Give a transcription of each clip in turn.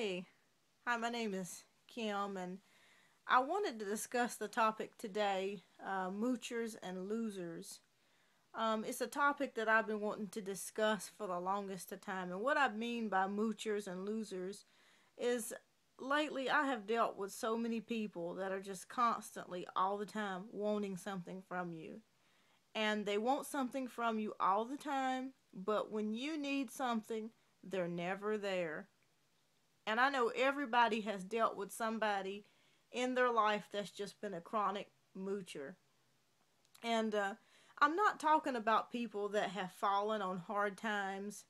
Hey, hi, my name is Kim, and I wanted to discuss the topic today, Moochers and Losers. It's a topic that I've been wanting to discuss for the longest of time, and what I mean by Moochers and Losers is lately I have dealt with so many people that are just constantly, all the time, wanting something from you. And they want something from you all the time, but when you need something, they're never there. And I know everybody has dealt with somebody in their life that's just been a chronic moocher. And I'm not talking about people that have fallen on hard times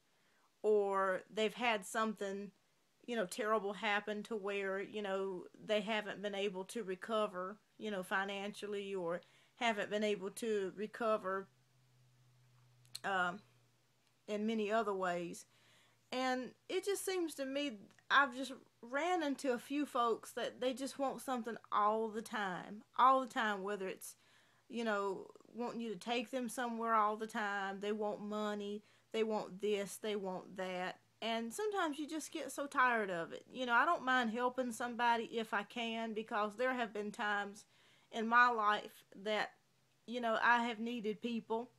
or they've had something, terrible happen to where, they haven't been able to recover, financially or haven't been able to recover um, in many other ways. And it just seems to me I've just ran into a few folks that they just want something all the time. All the time, whether it's, wanting you to take them somewhere all the time. They want money. They want this. They want that. And sometimes you just get so tired of it. I don't mind helping somebody if I can because there have been times in my life that, I have needed people,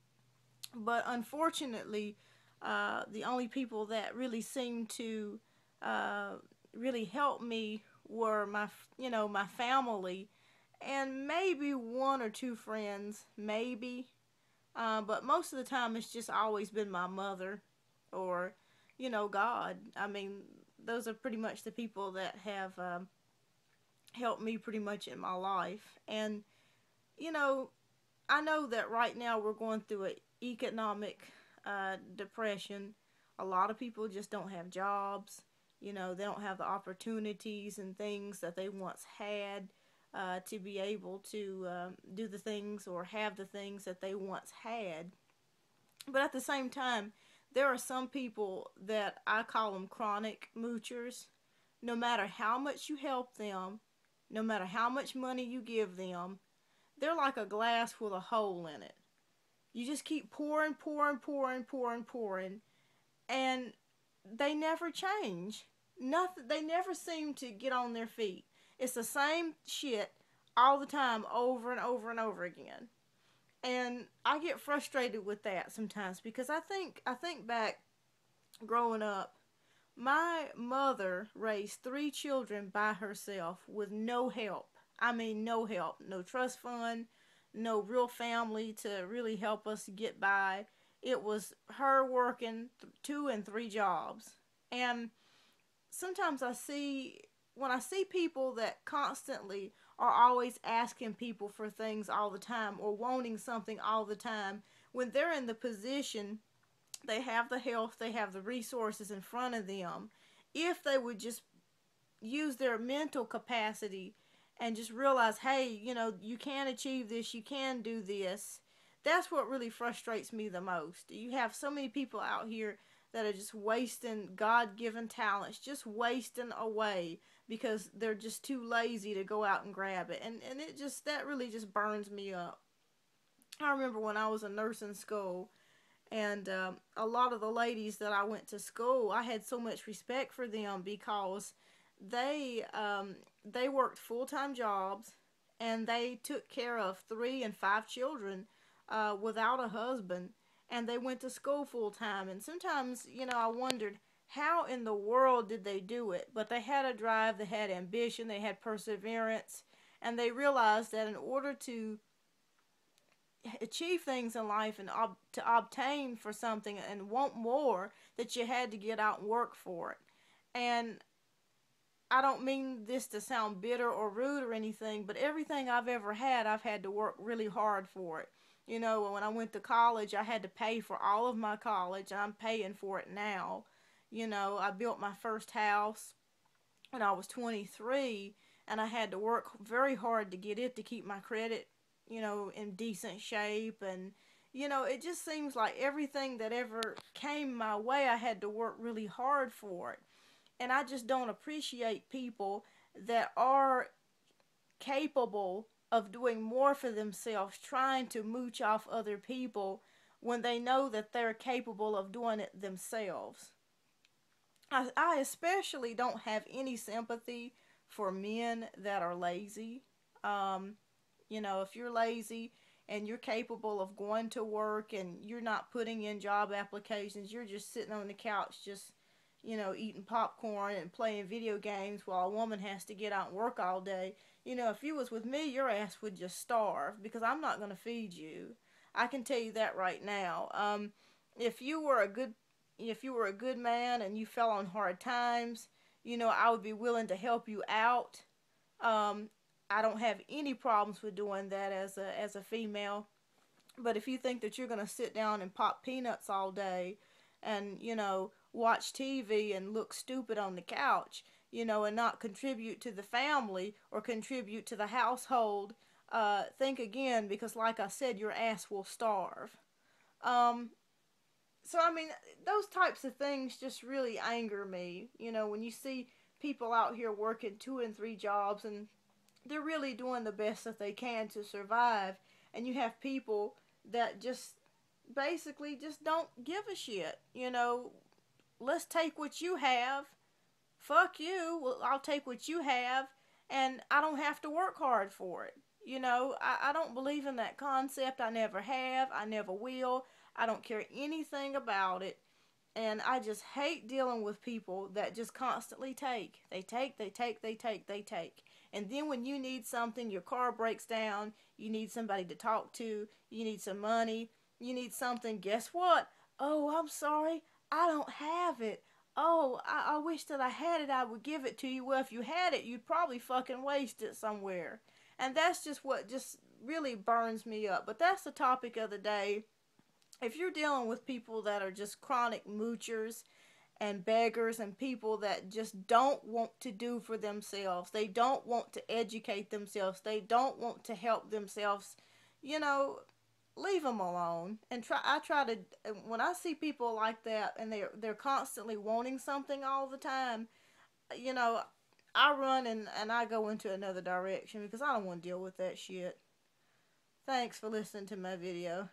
but unfortunately, the only people that really seemed to uh, really help me were my family, and maybe one or two friends, maybe. But most of the time, it's just always been my mother, or God. I mean, those are pretty much the people that have helped me pretty much in my life, and you know I know that right now we're going through an economic depression. A lot of people just don't have jobs. They don't have the opportunities and things that they once had to be able to do the things or have the things that they once had. But at the same time, there are some people that I call them chronic moochers. No matter how much you help them, no matter how much money you give them, they're like a glass with a hole in it. You just keep pouring, pouring, pouring, pouring, pouring, and they never change. Nothing. They never seem to get on their feet. It's the same shit all the time, over and over and over again. And I get frustrated with that sometimes because I think back growing up, my mother raised three children by herself with no help. I mean, no help, no trust fund, no real family to really help us get by. It was her working two and three jobs. And sometimes when I see people that constantly are always asking people for things all the time or wanting something all the time, when they're in the position, they have the health, they have the resources in front of them. If they would just use their mental capacity and just realize, hey, you can achieve this, you can do this. That's what really frustrates me the most. You have so many people out here that are just wasting God given talents, just wasting away because they're just too lazy to go out and grab it. And that really just burns me up. I remember when I was a nursing school, and a lot of the ladies that I went to school, I had so much respect for them because they worked full time jobs and they took care of three and five children without a husband, and they went to school full time. And sometimes I wondered how in the world did they do it, but they had a drive, they had ambition, they had perseverance, and they realized that in order to achieve things in life and to obtain for something and want more, that you had to get out and work for it. And I don't mean this to sound bitter or rude or anything, but everything I've ever had, I've had to work really hard for it. When I went to college, I had to pay for all of my college, and I'm paying for it now. I built my first house when I was 23, and I had to work very hard to get it to keep my credit, in decent shape. And, it just seems like everything that ever came my way, I had to work really hard for it. And I just don't appreciate people that are capable of doing more for themselves, trying to mooch off other people when they know that they're capable of doing it themselves. I especially don't have any sympathy for men that are lazy. Um, if you're lazy and you're capable of going to work and you're not putting in job applications, you're just sitting on the couch just, eating popcorn and playing video games while a woman has to get out and work all day. If you was with me, your ass would just starve because I'm not going to feed you. I can tell you that right now. If you were a good if you were a good man and you fell on hard times, I would be willing to help you out. Um, I don't have any problems with doing that as a female. But if you think that you're going to sit down and pop peanuts all day and, watch TV and look stupid on the couch, and not contribute to the family or contribute to the household, think again because, like I said, your ass will starve. Um, so, I mean, those types of things just really anger me. When you see people out here working two and three jobs and they're really doing the best that they can to survive, and you have people that just basically just don't give a shit. Let's take what you have. Fuck you. Well, I'll take what you have, and I don't have to work hard for it. I don't believe in that concept. I never have. I never will. I don't care anything about it. And I just hate dealing with people that just constantly take. They take, they take, they take, they take. And then when you need something, your car breaks down, you need somebody to talk to, you need some money, you need something, guess what? Oh, I'm sorry, I don't have it. Oh, I wish that I had it, I would give it to you. Well, if you had it, you'd probably fucking waste it somewhere. And that's just what just really burns me up. But that's the topic of the day. If you're dealing with people that are just chronic moochers and beggars and people that just don't want to do for themselves, they don't want to educate themselves, they don't want to help themselves, you know, leave them alone. And I try to, when I see people like that and they're constantly wanting something all the time, you know, I run and I go into another direction because I don't want to deal with that shit. Thanks for listening to my video.